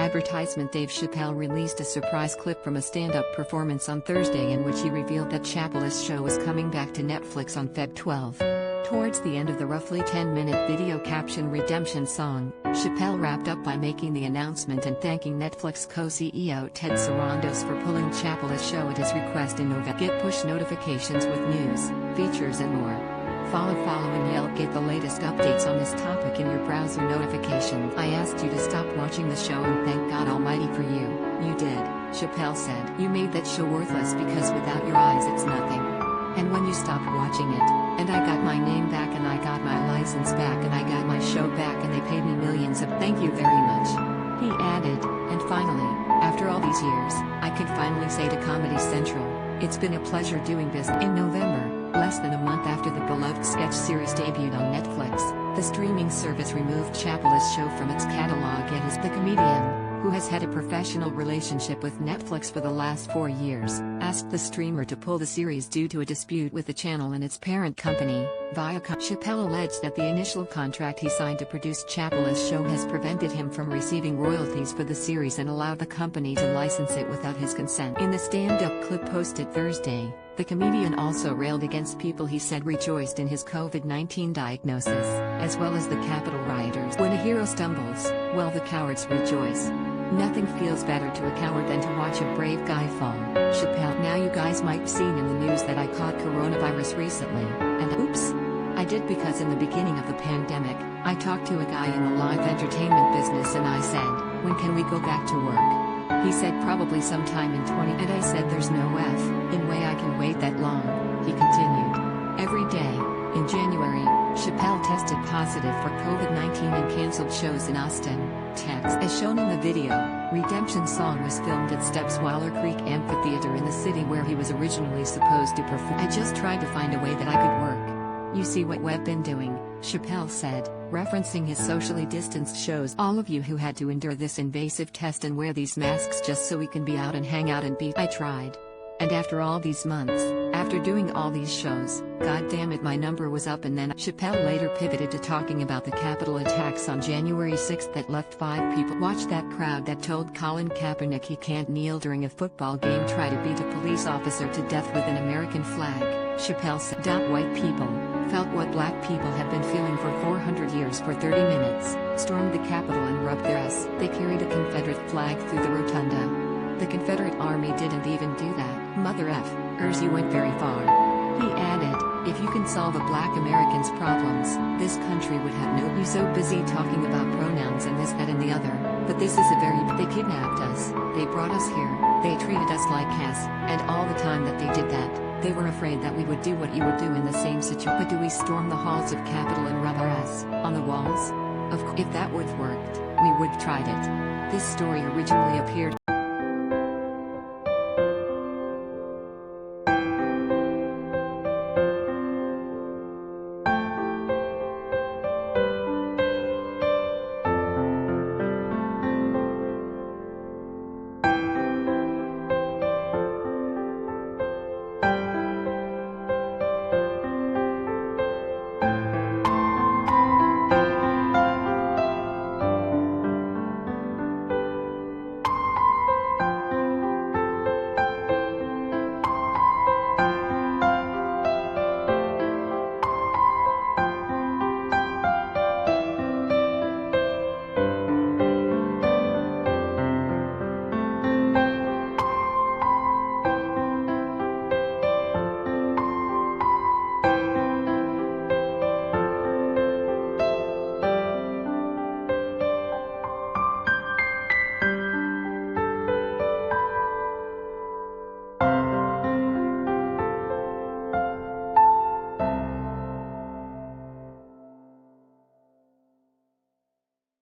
advertisement. Dave Chappelle released a surprise clip from a stand-up performance on Thursday in which he revealed that Chappelle's show is coming back to Netflix on Feb 12. Towards the end of the roughly 10-minute video caption Redemption Song, Chappelle wrapped up by making the announcement and thanking Netflix co-CEO Ted Sarandos for pulling Chappelle's show at his request in November. Get push notifications with news, features and more. Follow and Yelp. Get the latest updates on this topic in your browser notifications. I asked you to stop watching the show and thank God Almighty for you. You did, Chappelle said. You made that show worthless because without your eyes it's nothing. And when you stopped watching it, and I got my name back and I got my license back and I got my show back and they paid me millions of thank you very much. He added, and finally, after all these years, I could finally say to Comedy Central, it's been a pleasure doing this. In November, less than a month after the beloved sketch series debuted on Netflix, the streaming service removed Chappelle's show from its catalog. Yet as the comedian, who has had a professional relationship with Netflix for the last 4 years, asked the streamer to pull the series due to a dispute with the channel and its parent company, Viacom. Chappelle alleged that the initial contract he signed to produce Chappelle's show has prevented him from receiving royalties for the series and allowed the company to license it without his consent. In the stand-up clip posted Thursday, the comedian also railed against people he said rejoiced in his COVID-19 diagnosis, as well as the Capitol rioters. When a hero stumbles, well, the cowards rejoice. Nothing feels better to a coward than to watch a brave guy fall. Chappelle. Now you guys might have seen in the news that I caught coronavirus recently, and oops. I did because in the beginning of the pandemic, I talked to a guy in the live entertainment business and I said, when can we go back to work? He said probably sometime in 20, and I said there's no way I can wait that long, he continued. Every day. In January, Chappelle tested positive for COVID-19 and canceled shows in Austin, Texas. As shown in the video, Redemption Song was filmed at Steppsweiler Creek Amphitheater in the city where he was originally supposed to perform. I just tried to find a way that I could work. You see what we've been doing, Chappelle said, referencing his socially distanced shows. All of you who had to endure this invasive test and wear these masks just so we can be out and hang out and be. I tried. And after all these months, after doing all these shows, god damn it, my number was up. And then Chappelle later pivoted to talking about the Capitol attacks on January 6 that left 5 people. Watch that crowd that told Colin Kaepernick he can't kneel during a football game try to beat a police officer to death with an American flag, Chappelle said. White people felt what black people have been feeling for 400 years. For 30 minutes, stormed the Capitol and rubbed their ass. They carried a Confederate flag through the rotunda. The Confederate Army didn't even do that. Mother F***ers, you went very far. He added, if you can solve a black American's problems, this country would have no. You so busy talking about pronouns and this, that and the other, but this is a very. They kidnapped us, they brought us here, they treated us like ass, and all the time that they did that, they were afraid that we would do what you would do in the same situation. But do we storm the halls of Capitol and rub our ass on the walls? Of course, if that would have worked, we would have tried it. This story originally appeared